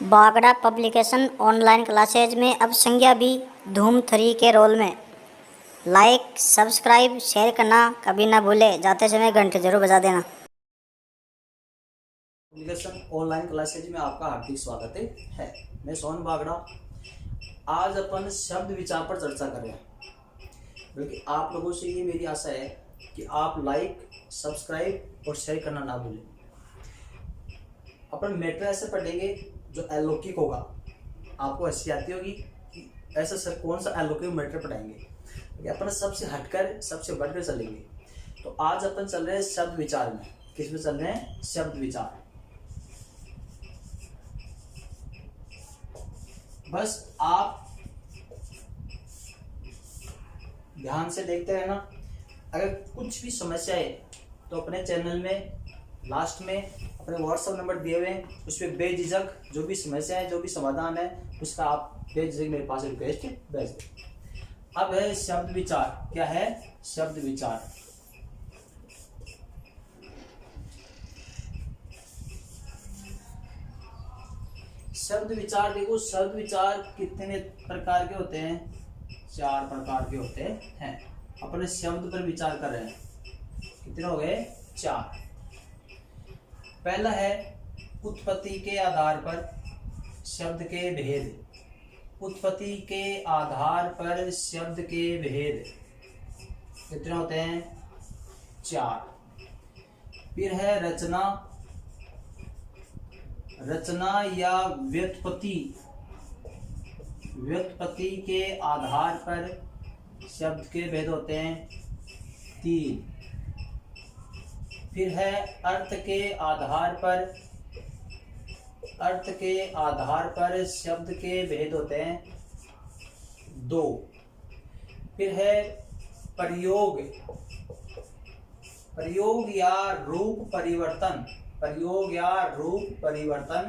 Bagda publication online classes में अब संज्ञा भी धूम 3 के रोल में। लाइक, सब्सक्राइब, शेयर करना कभी ना भूले। जाते समय घंटे जरूर बजा देना। पब्लिकेशन ऑनलाइन क्लासेज में आपका हार्दिक स्वागत है। मैं सोहन बागड़ा। आज अपन शब्द विचार पर चर्चा कर रहे हैं। बल्कि आप लोगों से ये मेरी आशा है कि आप लाइक, सब्सक्राइब और शेयर करना ना भूलें। अपन मैटर ऐसे पढ़ेंगे जो अलौकिक होगा। आपको हंसी आती होगी कि ऐसा सर कौन सा अलौकिक मैटर पढ़ाएंगे। अपन सबसे हटकर सबसे बढ़कर चलेंगे। तो आज अपन चल रहे हैं शब्द विचार में। किस में चल रहे हैं? शब्द विचार। बस आप ध्यान से देखते रहना। अगर कुछ भी समस्या है तो अपने चैनल में लास्ट में अपने व्हाट्सएप नंबर दिए हुए हैं, उस पर बेझिझक जो भी समस्या है, जो भी समाधान है, उसका आप बेझिझक मेरे पास रिक्वेस्ट भेज दें। अब है शब्द विचार। क्या है? शब्द विचार। शब्द विचार देखो, शब्द विचार कितने प्रकार के होते हैं? 4 प्रकार के होते हैं। अपने शब्द पर विचार कर रहे हैं। कितने हो गए? 4। पहला है उत्पत्ति के आधार पर शब्द के भेद। उत्पत्ति के आधार पर शब्द के भेद कितने होते हैं? 4। फिर है रचना। रचना या व्युत्पत्ति। व्युत्पत्ति के आधार पर शब्द के भेद होते हैं 3। फिर है अर्थ के आधार पर। अर्थ के आधार पर शब्द के भेद होते हैं 2। फिर है प्रयोग। प्रयोग या रूप परिवर्तन। प्रयोग या रूप परिवर्तन।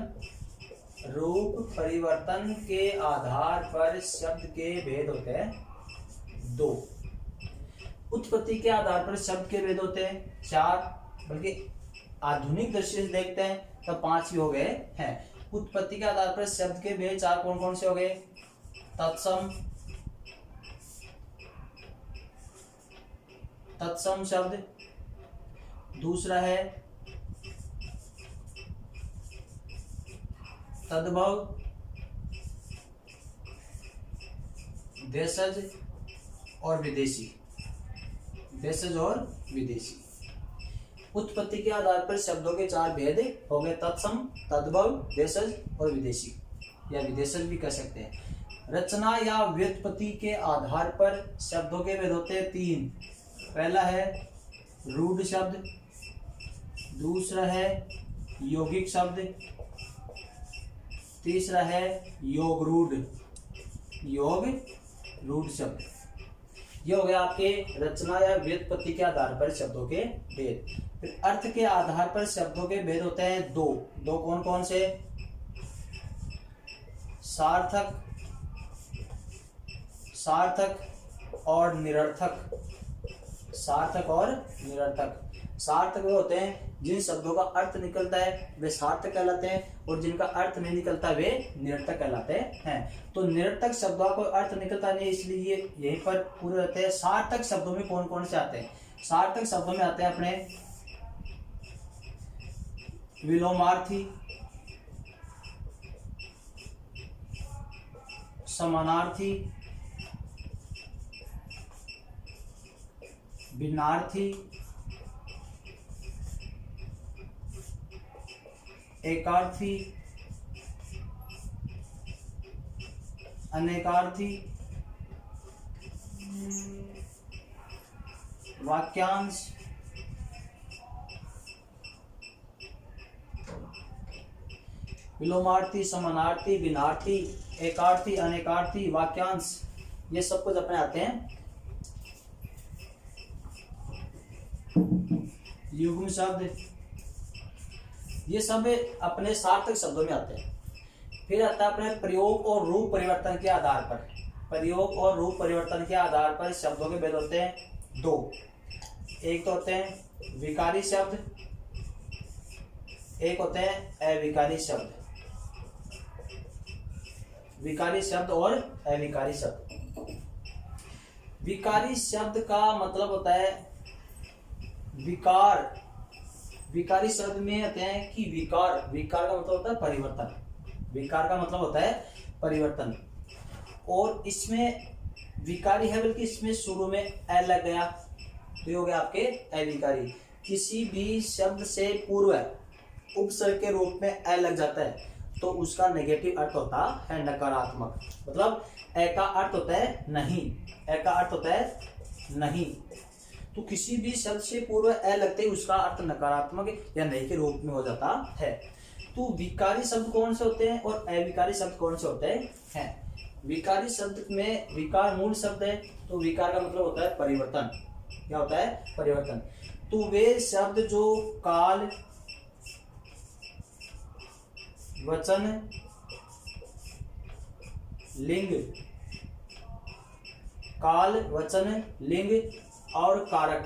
रूप परिवर्तन के आधार पर शब्द के भेद होते हैं 2। उत्पत्ति के आधार पर शब्द के भेद होते हैं 4। बल्कि आधुनिक दृष्टि से देखते हैं तो 5 भी हो गए हैं। उत्पत्ति के आधार पर शब्द के भेद 4 कौन कौन से हो गए? तत्सम। तत्सम शब्द। दूसरा है तद्भव, देशज और विदेशी। देशज और विदेशी। उत्पत्ति के आधार पर शब्दों के 4 भेद हो गए। तत्सम, तद्भव, देशज और विदेशी, या विदेशज भी कह सकते हैं। रचना या व्युत्पत्ति के आधार पर शब्दों के भेद होते हैं 3। पहला है रूढ़ शब्द। दूसरा है यौगिक शब्द। तीसरा है योग रूढ़। योग रूढ़ शब्द। ये हो गया आपके रचना या व्युत्पत्ति के आधार पर शब्दों के भेद। फिर अर्थ के आधार पर शब्दों के भेद होते हैं 2। कौन कौन से? सार्थक, सार्थक और निरर्थक। सार्थक और निरर्थक। सार्थक वे होते हैं जिन शब्दों का अर्थ निकलता है वे सार्थक कहलाते हैं, और जिनका अर्थ नहीं निकलता वे निरर्थक कहलाते हैं। तो निरर्थक शब्दों का कोई अर्थ निकलता नहीं, इसलिए यहीं पर पूरे रहते हैं। सार्थक शब्दों में कौन कौन से आते हैं? सार्थक शब्दों में आते हैं अपने विलोमार्थी, समानार्थी, भिन्नार्थी, एकार्थी, अनेकार्थी, वाक्यांश, विलोमार्थी, समानार्थी, भिन्नार्थी, एकार्थी, अनेकार्थी, वाक्यांश, ये सब कुछ अपने आते हैं। युग्म शब्द, ये सब अपने सार्थक शब्दों में आते हैं। फिर आता है अपने प्रयोग और रूप परिवर्तन के आधार पर। प्रयोग और रूप परिवर्तन के आधार पर शब्दों के भेद होते हैं 2। एक तो होते हैं विकारी शब्द, एक होते हैं अविकारी शब्द। विकारी शब्द और अविकारी शब्द। विकारी शब्द का मतलब होता है विकार। विकारी शब्द में आते हैं कि विकार, विकार का मतलब होता है परिवर्तन, विकार का मतलब होता है परिवर्तन। और इसमें विकारी है बल्कि इसमें शुरू में ए लग गया तो ये हो गया आपके अविकारी। किसी भी शब्द से पूर्व उपसर्ग के रूप में ए लग जाता है तो उसका नेगेटिव अर्थ होता है नकारात्मक। मतलब ए का अर्थ होता है नहीं, ए का अर्थ होता है नहीं। तो किसी भी शब्द से पूर्व ए लगते ही उसका अर्थ नकारात्मक या नहीं के रूप में हो जाता है। तो विकारी शब्द कौन से होते हैं और अविकारी शब्द कौन से होते हैं? विकारी शब्द में विकार मूल शब्द है, तो विकार का मतलब होता है परिवर्तन। क्या होता है? परिवर्तन। तो वे शब्द जो काल, वचन, लिंग, काल, वचन, लिंग और कारक,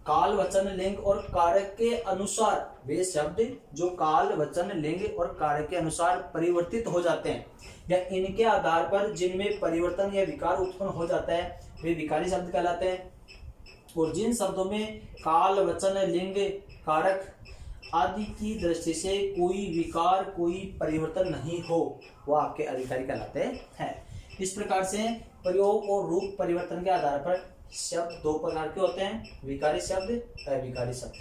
काल, वचन, लिंग और कारक के अनुसार, वे शब्द जो काल, वचन, लिंग और कारक के अनुसार परिवर्तित हो जाते हैं या इनके आधार पर जिनमें परिवर्तन या विकार उत्पन्न हो जाता है वे विकारी शब्द कहलाते हैं। और जिन शब्दों में काल, वचन, लिंग, कारक आदि की दृष्टि से कोई विकार, कोई परिवर्तन नहीं हो वो आपके अविकारी कहलाते हैं। इस प्रकार से प्रयोग और रूप परिवर्तन के आधार पर शब्द दो प्रकार के होते हैं, विकारी शब्द, अविकारी शब्द।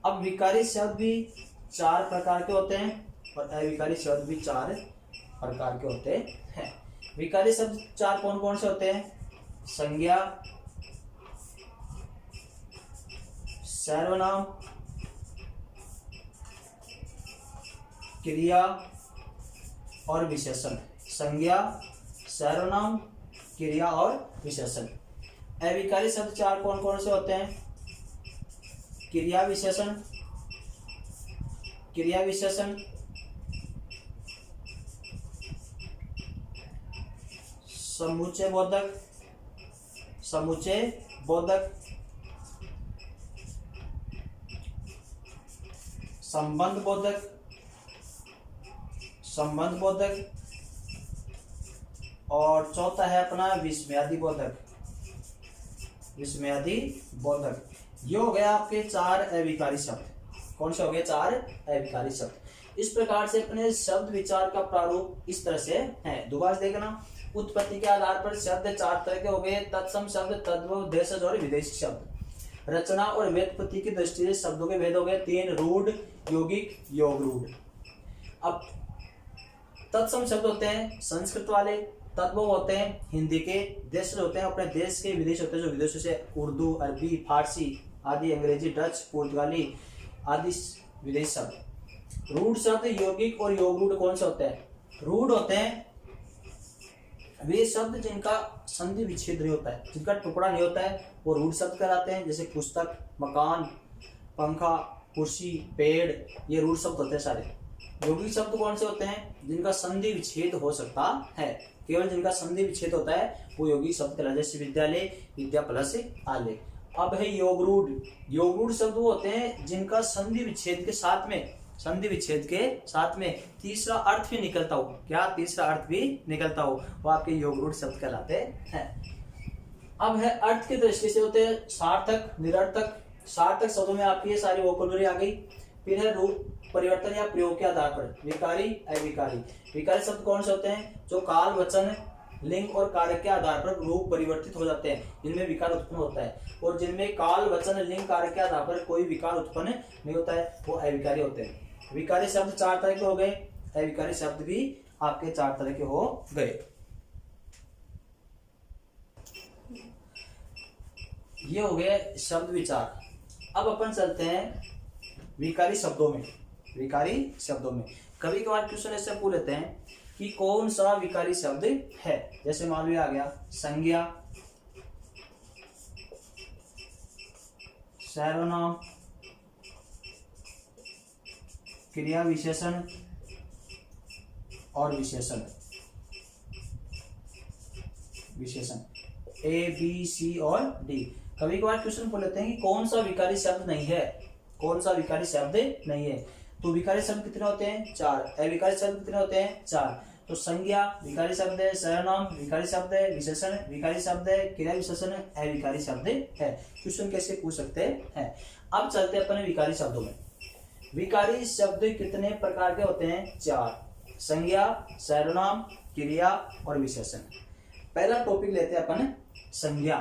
अब विकारी शब्द भी 4 प्रकार के होते हैं और अविकारी शब्द भी 4 प्रकार के होते हैं। विकारी शब्द 4 कौन कौन से होते हैं? संज्ञा, सर्वनाम, क्रिया और विशेषण। संज्ञा, सर्वनाम, क्रिया और विशेषण। अविकारी शब्द 4 कौन कौन से होते हैं? क्रिया विशेषण, क्रिया विशेषण, समुच्चय बोधक, समुच्चय बोधक, संबंध बोधक, संबंध बोधक और चौथा है अपना विस्मयादि बोधक, विस्मयादि बोधक। ये हो गया आपके 4 अविकारी शब्द। कौन से हो गए? 4 अविकारी शब्द। इस प्रकार से अपने शब्द विचार का प्रारूप इस तरह से है। दोबारा देखना, उत्पत्ति के आधार पर शब्द 4 तरह के हो गए, तत्सम शब्द, तद्भव, देशज और विदेशी शब्द। रचना और व्युत्पत्ति की दृष्टि से शब्दों के भेद हो गए 3, रूढ़, यौगिक, योग रूढ़। अब तत्सम शब्द होते हैं संस्कृत वाले, तद्भव होते हैं हिंदी के, देशज होते हैं अपने देश के, विदेश होते हैं जो विदेशों से उर्दू, अरबी, फारसी आदि, अंग्रेजी, डच, पुर्तगाली आदि विदेशी शब्द। रूढ़ शब्द, यौगिक और योग रूढ़ कौन से होते हैं? रूढ़ होते हैं वे शब्द जिनका संधि विच्छेद नहीं होता है, जिनका टुकड़ा नहीं होता है, वो रूढ़ शब्द कहलाते हैं। जैसे पुस्तक, मकान, पंखा, कुर्सी, पेड़, ये रूढ़ शब्द होते हैं सारे। यौगिक शब्द कौन से होते हैं? जिनका संधि विच्छेद हो सकता है, केवल जिनका संधि विच्छेद होता है वो यौगिक शब्द कहलाते हैं। जैसे विद्यालय, विद्या प्लस आलय। अब है योग रूढ़। योग रूढ़ शब्द वो होते हैं जिनका संधि विच्छेद के साथ में, संधि विच्छेद के साथ में तीसरा अर्थ भी निकलता हो। क्या? तीसरा अर्थ भी निकलता हो, वो आपके योग रूढ़ शब्द कहलाते हैं। अब है अर्थ की दृष्टि से होते हैं सार्थक, निरर्थक। सार्थक शब्दों में आपकी ये सारी वोकैबुलरी आ गई। फिर है रूप परिवर्तन या प्रयोग के आधार पर विकारी, अविकारी। विकारी शब्द कौन से होते हैं? जो काल, वचन, लिंग और कारक के आधार पर रूप परिवर्तित हो जाते हैं, जिनमें विकार उत्पन्न होता है। और जिनमें काल, वचन, लिंग, कारक के आधार पर कोई विकार उत्पन्न नहीं होता है वो अविकारी होते हैं। विकारी शब्द 4 तरह के हो गए, अविकारी शब्द भी आपके 4 तरह के हो गए। ये हो गए शब्द विचार। अब अपन चलते हैं विकारी शब्दों में। विकारी शब्दों में कभी कभार क्वेश्चन ऐसे पूछ लेते हैं कि कौन सा विकारी शब्द है। जैसे मान लो आ गया संज्ञा, सर्वनाम, क्रिया विशेषण और विशेषण। विशेषण ए, बी, सी और डी। कभी कभार क्वेश्चन पूछ लेते हैं कि कौन सा विकारी शब्द नहीं है, कौन सा विकारी शब्द नहीं है। तो विकारी शब्द कितने होते हैं? 4। अविकारी शब्द कितने होते हैं? 4। तो संज्ञा विकारी शब्द है, सर्वनाम विकारी शब्द है, विशेषण विकारी शब्द है, क्रिया विशेषण अविकारी शब्द है। क्वेश्चन कैसे पूछ सकते हैं। अब चलते हैं अपने विकारी शब्दों में। विकारी शब्द कितने प्रकार के होते हैं? 4, संज्ञा, सर्वनाम, क्रिया और विशेषण। पहला टॉपिक लेते हैं अपन संज्ञा।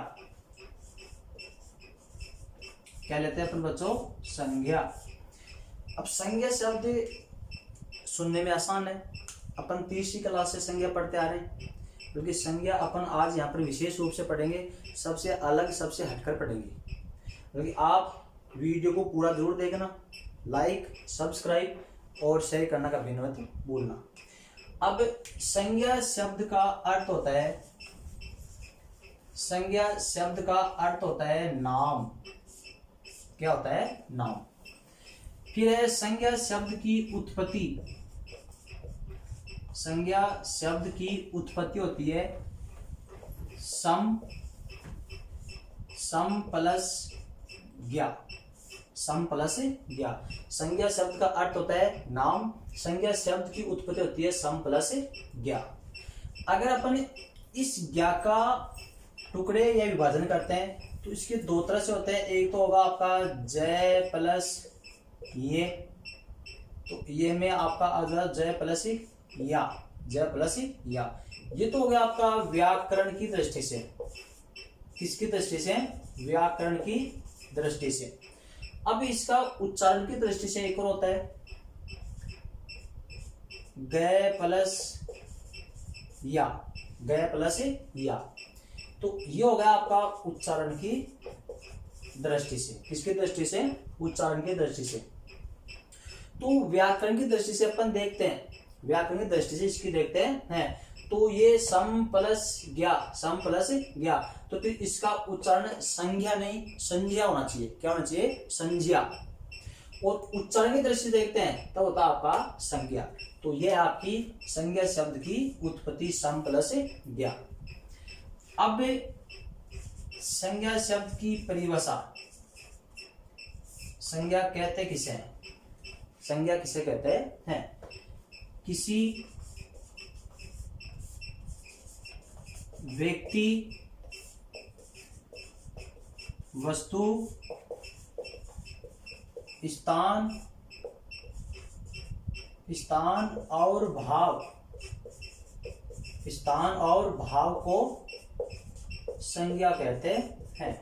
क्या लेते हैं अपन बच्चों? संज्ञा। अब संज्ञा शब्द सुनने में आसान है, अपन तीसरी क्लास से संज्ञा पढ़ते आ रहे हैं, क्योंकि संज्ञा अपन आज यहाँ पर विशेष रूप से पढ़ेंगे, सबसे अलग सबसे हटकर पढ़ेंगे। क्योंकि आप वीडियो को पूरा जरूर देखना, लाइक सब्सक्राइब और शेयर करना कभी मत भूलना। अब संज्ञा शब्द का अर्थ होता है, संज्ञा शब्द का अर्थ होता है नाम। क्या होता है? नाम। फिर है संज्ञा शब्द की उत्पत्ति। संज्ञा शब्द की उत्पत्ति होती है सम प्लस ज्ञा। सम प्लस ज्ञा। संज्ञा शब्द का अर्थ होता है नाम, संज्ञा शब्द की उत्पत्ति होती है सम प्लस ज्ञा। अगर अपन इस ज्ञा का टुकड़े या विभाजन करते हैं तो इसके दो तरह से होते हैं। एक तो होगा आपका जय प्लस ये, तो ये में आपका आ जाएगा जय प्लस या, जय प्लस या। ये तो हो गया आपका व्याकरण की दृष्टि से। किसकी दृष्टि से? व्याकरण की दृष्टि से। अब इसका उच्चारण की दृष्टि से एक और होता है गय प्लस या, गय प्लस या। तो ये हो गया आपका उच्चारण की दृष्टि से। किसकी दृष्टि से? उच्चारण की दृष्टि से। तो व्याकरण की दृष्टि से अपन देखते हैं, व्याकरण की दृष्टि से इसकी देखते हैं तो ये सम प्लस ज्ञा, सम प्लस ज्ञा। तो फिर इसका उच्चारण संज्ञा नहीं संज्ञा होना चाहिए। क्या होना चाहिए? संज्ञा। और उच्चारण की दृष्टि से देखते हैं तब होता है आपका संज्ञा। तो ये आपकी संज्ञा शब्द की उत्पत्ति सम प्लस ज्ञा। अब संज्ञा शब्द की परिभाषा। संज्ञा कहते किसे हैं? संज्ञा किसे कहते हैं? किसी व्यक्ति, वस्तु, स्थान और भाव, स्थान और भाव को संज्ञा कहते हैं।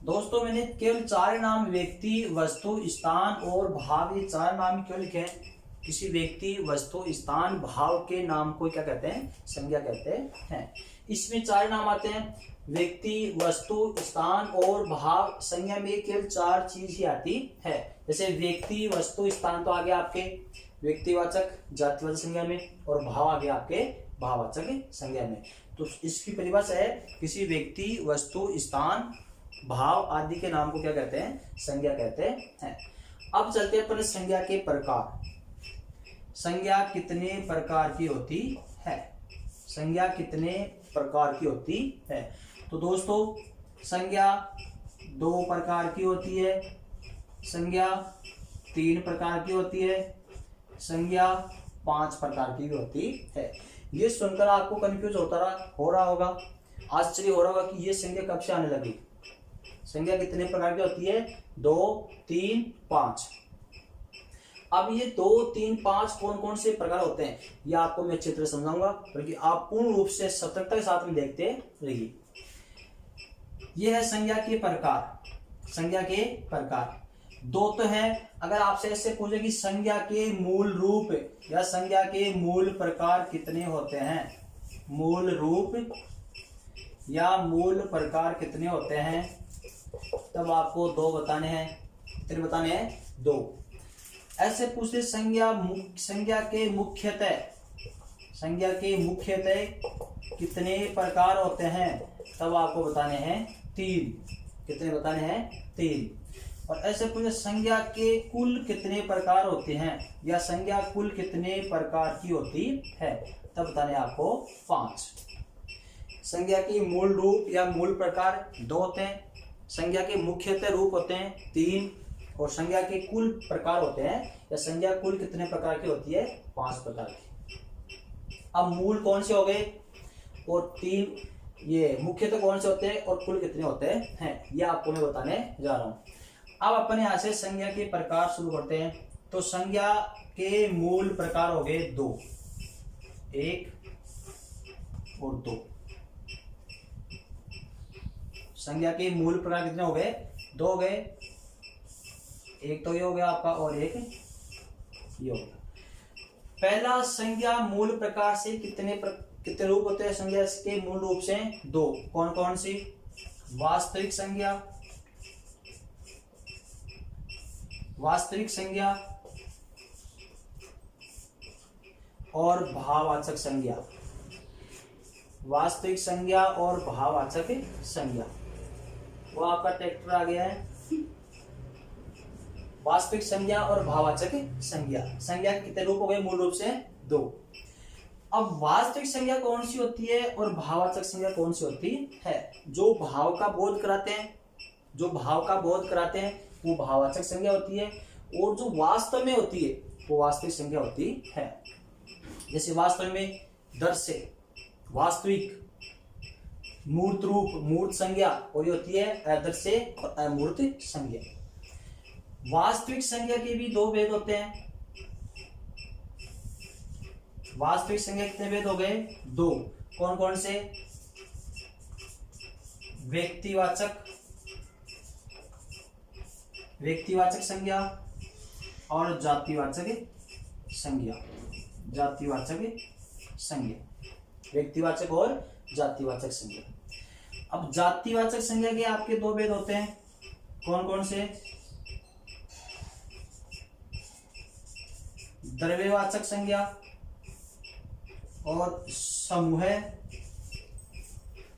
दोस्तों मैंने केवल 4 नाम व्यक्ति, वस्तु, स्थान और भाव, ये 4 नाम क्यों लिखे हैं? किसी व्यक्ति, वस्तु, स्थान, भाव के नाम को क्या कहते हैं? संज्ञा कहते हैं। इसमें 4 नाम आते हैं, व्यक्ति, वस्तु, स्थान और भाव। संज्ञा में केवल 4 चीज ही आती है। जैसे व्यक्ति, वस्तु, स्थान तो आगे आपके व्यक्तिवाचक जातिवाचक संज्ञा में, और भाव आगे आपके भाववाचक संज्ञा में। तो इसकी परिभाषा है किसी व्यक्ति, वस्तु, स्थान, भाव आदि के नाम को क्या कहते हैं? संज्ञा कहते हैं। अब चलते हैं अपने संज्ञा के प्रकार। संज्ञा कितने प्रकार की होती है? संज्ञा कितने प्रकार की होती है? तो दोस्तों संज्ञा 2 प्रकार की होती है, संज्ञा 3 प्रकार की होती है, संज्ञा 5 प्रकार की भी होती है। ये सुनकर आपको कंफ्यूज हो रहा होगा, आश्चर्य हो रहा होगा कि ये संज्ञा कब से आने लगी। संज्ञा कितने प्रकार की होती है? 2, 3, 5। अब ये 2, 3, 5 कौन कौन से प्रकार होते हैं ये आपको मैं अच्छी तरह समझाऊंगा, बल्कि आप पूर्ण रूप से सतर्कता के साथ में देखते रहिए। ये है संज्ञा के प्रकार। संज्ञा के प्रकार 2 तो है। अगर आपसे ऐसे पूछे कि संज्ञा के मूल रूप या संज्ञा के मूल प्रकार कितने होते हैं, मूल रूप या मूल प्रकार कितने होते हैं, तब आपको 2 बताने हैं। कितने बताने हैं? 2। ऐसे पूछे संज्ञा के मुख्यतः कितने प्रकार होते हैं, तब आपको बताने हैं 3। कितने बताने हैं? 3। और ऐसे पूछे संज्ञा के कुल कितने प्रकार होते हैं या संज्ञा कुल कितने प्रकार की होती है, तब बताने आपको 5। संज्ञा की मूल रूप या मूल प्रकार 2 होते हैं, संज्ञा के मुख्यतः रूप होते हैं 3, और संज्ञा के कुल प्रकार होते हैं, या संज्ञा कुल कितने प्रकार की होती है? 5 प्रकार की। अब मूल कौन से हो गए और 3 ये मुख्यतः कौन से होते हैं और कुल कितने होते हैं, ये आपको मैं बताने जा रहा हूँ। अब अपन यहाँ से संज्ञा के प्रकार शुरू करते हैं। तो संज्ञा के मूल प्रकार हो गए 2, 1 और 2। संज्ञा के मूल प्रकार कितने हो गए? 2 हो गए। एक तो ये हो गया आपका और एक ये हो गया। पहला संज्ञा मूल प्रकार से कितने रूप होते हैं? संज्ञा के मूल रूप से 2। कौन कौन सी? वास्तविक संज्ञा, वास्तविक संज्ञा और भाववाचक संज्ञा। वास्तविक संज्ञा और भाववाचक संज्ञा। वो आपका ट्रैक्टर आ गया है। वास्तविक संज्ञा और भाववाचक संज्ञा। संज्ञा के कितने रूप हो गए? मूल रूप से 2। अब वास्तविक संज्ञा कौन सी होती है और भाववाचक संज्ञा कौन सी होती है? जो भाव का बोध कराते हैं, जो भाव का बोध कराते हैं वो भाववाचक संज्ञा होती है, और जो वास्तव में होती है वो वास्तविक संज्ञा होती है। जैसे वास्तव में, दृश्य, वास्तविक, मूर्त रूप, मूर्त संज्ञा, और ये होती है अदृश्य और अमूर्त संज्ञा। वास्तविक संज्ञा के भी 2 भेद होते हैं। वास्तविक संज्ञा कितने भेद हो गए? 2। कौन कौन से? व्यक्तिवाचक, व्यक्तिवाचक संज्ञा और जातिवाचक संज्ञा। जातिवाचक संज्ञा, व्यक्तिवाचक और जातिवाचक संज्ञा। अब जातिवाचक संज्ञा के आपके 2 भेद होते हैं। कौन कौन से? द्रव्यवाचक संज्ञा और समूह,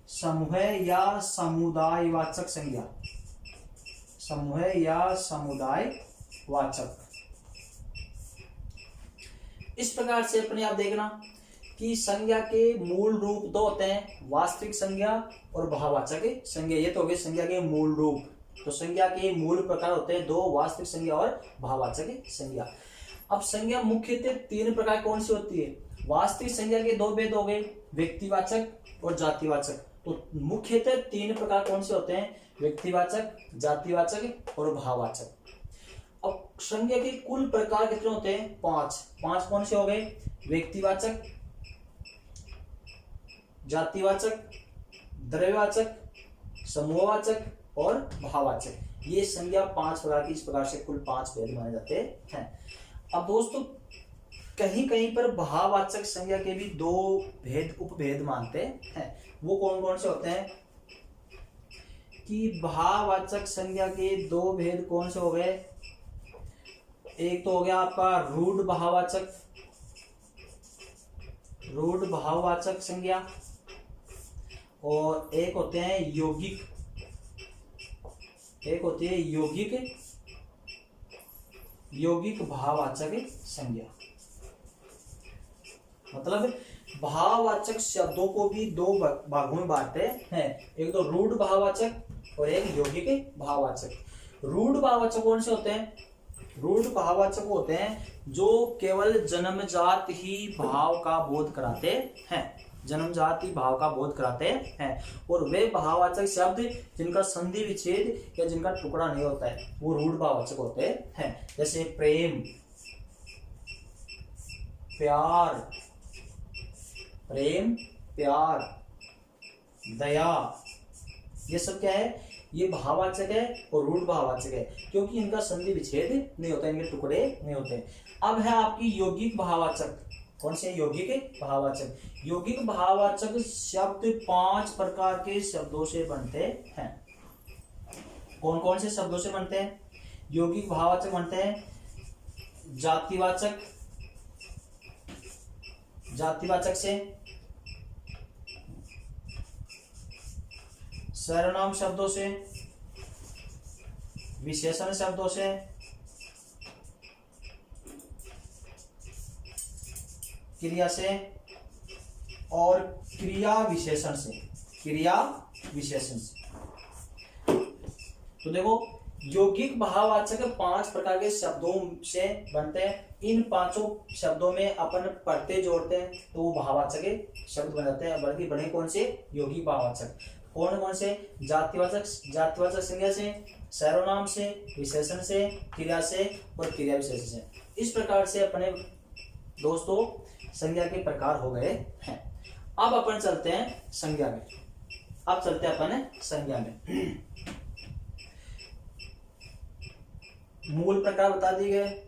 समूह या समुदायवाचक संज्ञा। समूह या समुदायवाचक। इस प्रकार से अपने आप देखना कि संज्ञा के मूल रूप 2 होते हैं, वास्तविक संज्ञा और भाववाचक संज्ञा। ये तो हो गए संज्ञा के मूल रूप। तो संज्ञा के मूल प्रकार होते हैं 2, वास्तविक संज्ञा और भाववाचक संज्ञा। अब संज्ञा मुख्यतः 3 प्रकार कौन सी होती है? वास्तविक संज्ञा के 2 भेद हो गए, व्यक्तिवाचक और जातिवाचक। तो मुख्यतः 3 प्रकार कौन से होते हैं? व्यक्तिवाचक, जातिवाचक और भाववाचक। अब संज्ञा के कुल प्रकार कितने होते हैं? 5 कौन से हो गए? व्यक्तिवाचक, जातिवाचक, द्रव्यवाचक, समूहवाचक और भाववाचक। ये संज्ञा 5 प्रकार की, इस प्रकार से कुल 5 भेद माने जाते हैं। अब दोस्तों कहीं कहीं पर भाववाचक संज्ञा के भी 2 भेद, उपभेद मानते हैं। वो कौन कौन से होते हैं? कि भाववाचक संज्ञा के 2 भेद कौन से हो गए? एक तो हो गया आपका रूढ़ भाववाचक, रूढ़ भाववाचक संज्ञा, और एक होते हैं यौगिक, एक होती है यौगिक, यौगिक भाववाचक संज्ञा। मतलब भाववाचक शब्दों को भी 2 भागों में बांटते हैं। एक तो रूढ़ भाववाचक और एक यौगिक भाववाचक। रूढ़ भाववाचक कौन से होते हैं? रूढ़ भाववाचक होते हैं जो केवल जन्मजात ही भाव का बोध कराते हैं, जन्मजात ही भाव का बोध कराते हैं। और वे भाववाचक शब्द जिनका संधि विच्छेद या जिनका टुकड़ा नहीं होता है वो रूढ़ भाववाचक होते हैं। जैसे प्रेम, प्यार, प्रेम, प्यार, दया, ये सब क्या है? ये भाववाचक है और रूढ़ भाववाचक है, क्योंकि इनका संधि विच्छेद नहीं होता, इनके टुकड़े नहीं होते। अब है आपकी यौगिक भाववाचक। कौन से? यौगिक भाववाचक। यौगिक भाववाचक शब्द 5 प्रकार के शब्दों से बनते हैं। कौन कौन से शब्दों से बनते हैं? यौगिक भाववाचक बनते हैं जातिवाचक, जातिवाचक से, सर्वनाम शब्दों से, विशेषण शब्दों से, क्रिया से और क्रिया विशेषण से, क्रिया विशेषण से। तो देखो यौगिक भाववाचक 5 प्रकार के शब्दों से बनते हैं। इन पांचों शब्दों में अपन पढ़ते जोड़ते हैं तो वो भाववाचक शब्द बन जाते हैं। बल्कि बने कौन से? यौगिक भाववाचक। कौन कौन से? जातिवाचक संज्ञा से, सर्वनाम से, विशेषण से, क्रिया से और क्रिया विशेषण से। इस प्रकार से अपने दोस्तों संज्ञा के प्रकार हो गए हैं। अब अपन चलते हैं संज्ञा में। अब चलते हैं अपन संज्ञा में। मूल प्रकार बता दिए गए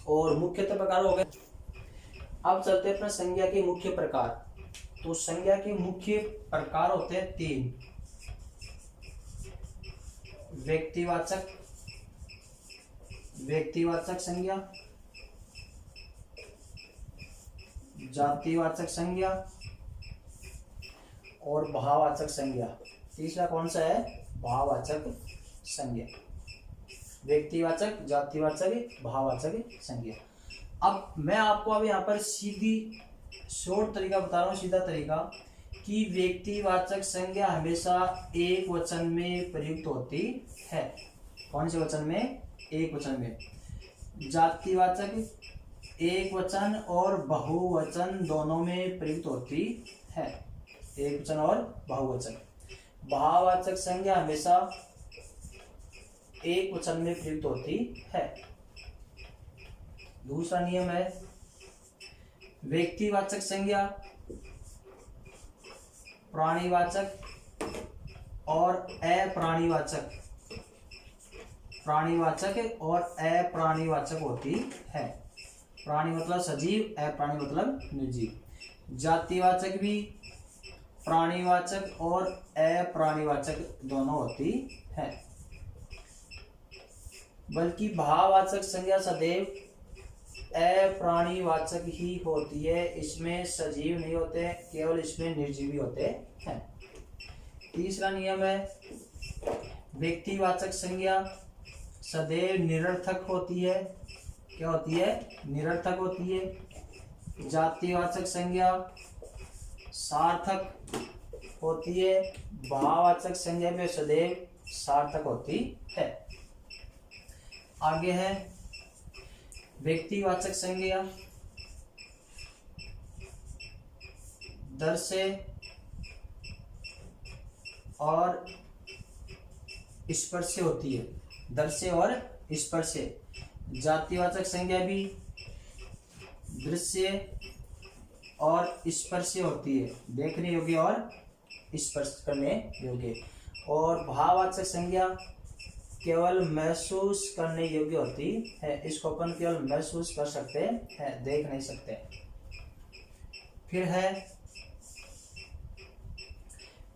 और मुख्यतः प्रकार हो गए। अब चलते हैं अपने संज्ञा के मुख्य प्रकार। तो संज्ञा के मुख्य प्रकार होते हैं 3। व्यक्तिवाचक संज्ञा, जातिवाचक संज्ञा और भाववाचक संज्ञा। तीसरा कौन सा है? भाववाचक संज्ञा। व्यक्तिवाचक, जातिवाचक, भाववाचक संज्ञा। अब मैं आपको अब यहाँ पर सीधी शॉर्ट तरीका बता रहा हूँ, सीधा तरीका, कि व्यक्तिवाचक संज्ञा हमेशा एक वचन में प्रयुक्त होती है। कौन से वचन में? एक वचन में। जातिवाचक एक वचन और बहुवचन दोनों में प्रयुक्त होती है। एक वचन और बहुवचन। भाववाचक संज्ञा हमेशा एक वचन में प्रयुक्त होती है। दूसरा नियम है व्यक्तिवाचक संज्ञा प्राणीवाचक और अप्राणीवाचक, प्राणीवाचक और अप्राणीवाचक होती है। प्राणी मतलब सजीव, अप्राणी मतलब निर्जीव। जातिवाचक भी प्राणीवाचक और अप्राणीवाचक दोनों होती है। बल्कि भाववाचक संज्ञा सदैव अप्राणीवाचक ही होती है। इसमें सजीव नहीं होते, केवल इसमें निर्जीवी होते हैं। तीसरा नियम है व्यक्तिवाचक संज्ञा सदैव निरर्थक होती है। क्या होती है? निरर्थक होती है। जातिवाचक संज्ञा सार्थक होती है। भाववाचक संज्ञा में सदैव सार्थक होती है। आगे है व्यक्तिवाचक संज्ञा दर से और स्पर्श से होती है। दर से और स्पर्श से। जातिवाचक संज्ञा भी दृश्य और स्पर्श से होती है, देखने योग्य और स्पर्श करने योग्य। और भाववाचक संज्ञा केवल महसूस करने योग्य होती है। इसको अपन केवल महसूस कर सकते हैं, देख नहीं सकते। फिर है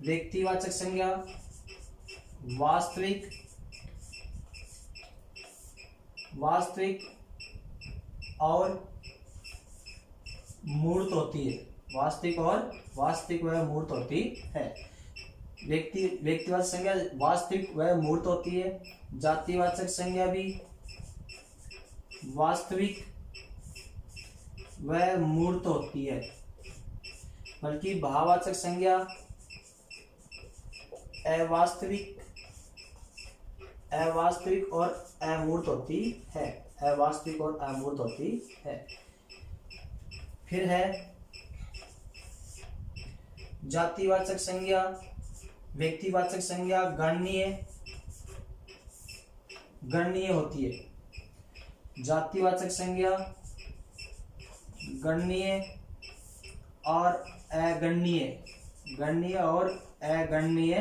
व्यक्तिवाचक संज्ञा वास्तविक और मूर्त होती है। वास्तविक व मूर्त होती है। व्यक्तिवाचक संज्ञा वास्तविक व मूर्त होती है। जातिवाचक संज्ञा भी वास्तविक व मूर्त होती है। बल्कि भाववाचक संज्ञा अवास्तविक और अमूर्त होती है। अवास्तविक और अमूर्त होती है। फिर है जातिवाचक संज्ञा व्यक्तिवाचक संज्ञा गणनीय होती है। जातिवाचक संज्ञा गणनीय और अगणनीय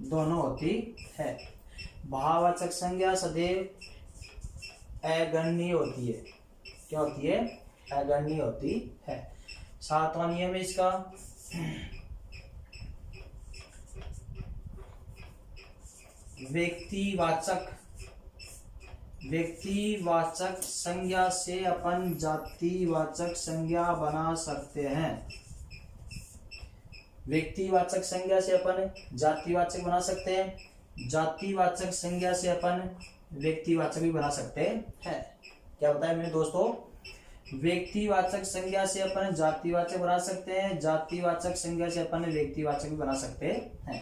दोनों होती है। भाववाचक संज्ञा सदैव अगणनीय होती है। क्या होती है? अगणनीय होती है। सातवां नियम है इसका व्यक्तिवाचक संज्ञा से अपन जातिवाचक संज्ञा बना सकते हैं। व्यक्तिवाचक संज्ञा से अपन जातिवाचक बना सकते हैं। जातिवाचक संज्ञा से अपन व्यक्तिवाचक भी बना सकते हैं। क्या बताया मैंने दोस्तों? व्यक्तिवाचक संज्ञा से अपन जातिवाचक बना सकते हैं। जातिवाचक संज्ञा से अपन व्यक्तिवाचक भी बना सकते हैं।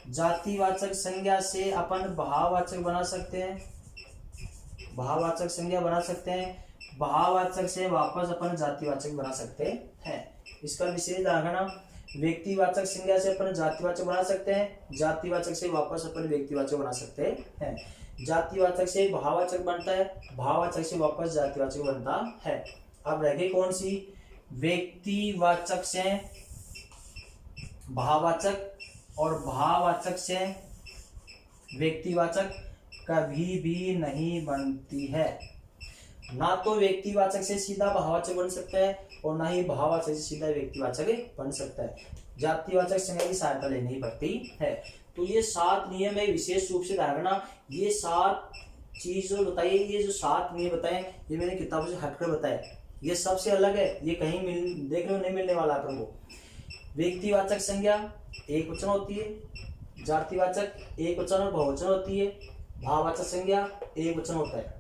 जातिवाचक संज्ञा से अपन भाववाचक बना सकते हैं, भाववाचक संज्ञा बना सकते हैं, भाववाचक से वापस अपन जातिवाचक बना सकते हैं। इसका विशेष ध्यान रखना, व्यक्तिवाचक संज्ञा से अपन जातिवाचक बना सकते हैं, जातिवाचक से वापस अपन व्यक्तिवाचक बना सकते हैं, जातिवाचक से भाववाचक बनता है, भाववाचक से वापस जातिवाचक बनता है। अब रह गई कौन सी, व्यक्तिवाचक से भाववाचक और भाववाचक से व्यक्तिवाचक कभी भी नहीं बनती है। ना तो व्यक्तिवाचक से सीधा भाववाचक बन सकता है और ना ही भाववाचक से सीधा व्यक्तिवाचक बन सकता है, जातिवाचक संज्ञा की सहायता लेनी पड़ती है। तो ये 7 नियम है, विशेष रूप से ध्यान रखना। ये 7 चीज जो बताइए, ये जो 7 नियम बताए, ये मैंने किताबों से हटकर बताए, ये सबसे अलग है, ये कहीं देखने को नहीं मिलने वाला अपन को। व्यक्तिवाचक संज्ञा एक वचन होती है, जातिवाचक एक वचन और बहुवचन होती है, भाववाचक संज्ञा एक वचन होता है।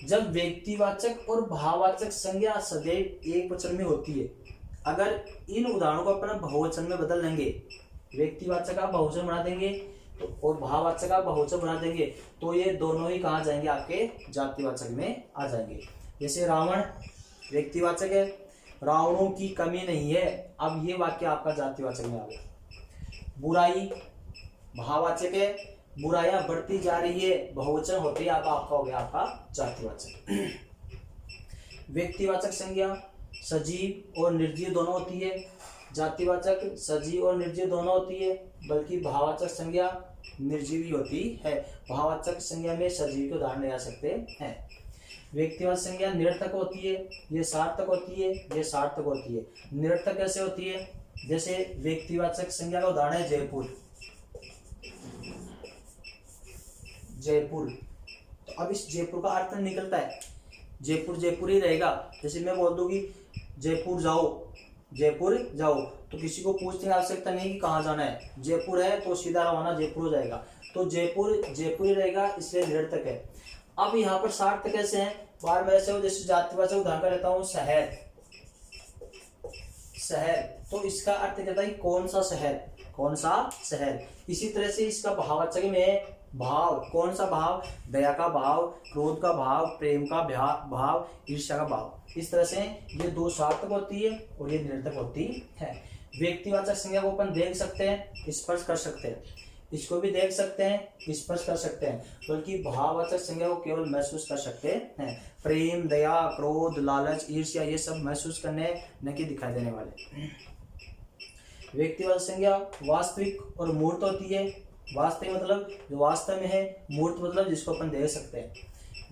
जब व्यक्तिवाचक और भाववाचक संज्ञा सदैव एक वचन में होती है, अगर इन उदाहरणों को अपन बहुवचन में बदल देंगे, व्यक्तिवाचक का बहुवचन बना देंगे तो और भाववाचक का बहुवचन बना देंगे, तो ये दोनों ही कहाँ जाएंगे, आपके जातिवाचक में आ जाएंगे। जैसे रावण व्यक्तिवाचक है, रावणों की कमी नहीं है, अब ये वाक्य आपका जातिवाचक में आ गया। बुराई भाववाचक है, बुराइयां बढ़ती जा रही है, बहुवचन होते ही आपका हो गया आपका जातिवाचक। व्यक्तिवाचक संज्ञा सजीव और निर्जीव दोनों होती है, जातिवाचक सजीव और निर्जीव दोनों होती है, बल्कि भाववाचक संज्ञा निर्जीव ही होती है। भाववाचक संज्ञा में सजीव के उदाहरण ले आ सकते हैं। व्यक्तिवाचक संज्ञा निरर्थक होती है, ये सार्थक होती है, ये सार्थक होती है। निरर्थक कैसे होती है, जैसे व्यक्तिवाचक संज्ञा का उदाहरण है जयपुर, जयपुर, तो अब इस जयपुर का अर्थ निकलता है, जयपुर जयपुर ही रहेगा। जैसे मैं बोल दूं कि जयपुर जाओ, जयपुर जाओ, तो किसी को पूछने की आवश्यकता नहीं कि कहाँ जाना है, जयपुर है तो सीधा रवाना जयपुर हो जाएगा, तो जयपुर जयपुर ही रहेगा, इसलिए निरर्थक है। अब यहाँ पर सार्थक कैसे है, बार में ऐसे हो, जैसे जातिवाचक उदाहरण का लेता हूँ शहर, शहर, तो इसका अर्थ कहता है कौन सा शहर, कौन सा शहर। इसी तरह से इसका भाववाचक में भाव, कौन सा भाव, दया का भाव, क्रोध का भाव, प्रेम का भाव, ईर्ष्या का भाव। इस तरह से ये 2 सार्थक होती है और ये निरर्थक होती है। व्यक्तिवाचक संज्ञा को अपन देख सकते हैं, स्पर्श कर सकते हैं, इसको भी देख सकते हैं, स्पर्श कर सकते हैं, बल्कि भाववाचक संज्ञा को केवल महसूस कर सकते हैं। प्रेम, दया, क्रोध, लालच, ईर्ष्या, ये सब महसूस करने न कि दिखाई देने वाले। व्यक्तिवाचक संज्ञा वास्तविक और मूर्त होती है, वास्तविक मतलब जो वास्तव में है, मूर्त मतलब जिसको अपन देख सकते हैं।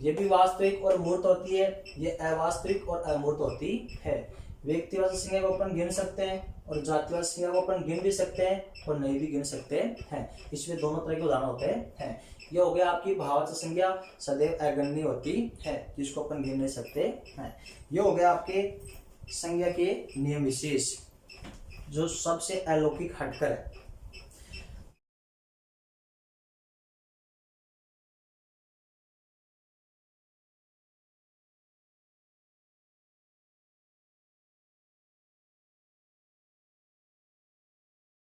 ये भी वास्तविक और मूर्त होती है, ये अवास्तविक और अमूर्त होती है। व्यक्तिवाचक संज्ञा को अपन गिन सकते हैं और जातिवाचक संज्ञा को अपन गिन भी सकते हैं और नहीं भी गिन सकते हैं। इसमें दोनों तरह के उदाहरण होते हैं। ये हो गया आपकी भाववाचक संज्ञा सदैव अगण्य होती है, जिसको अपन गिन नहीं सकते हैं। ये हो गया आपके संज्ञा के नियम विशेष, जो सबसे अलौकिक हटकर है।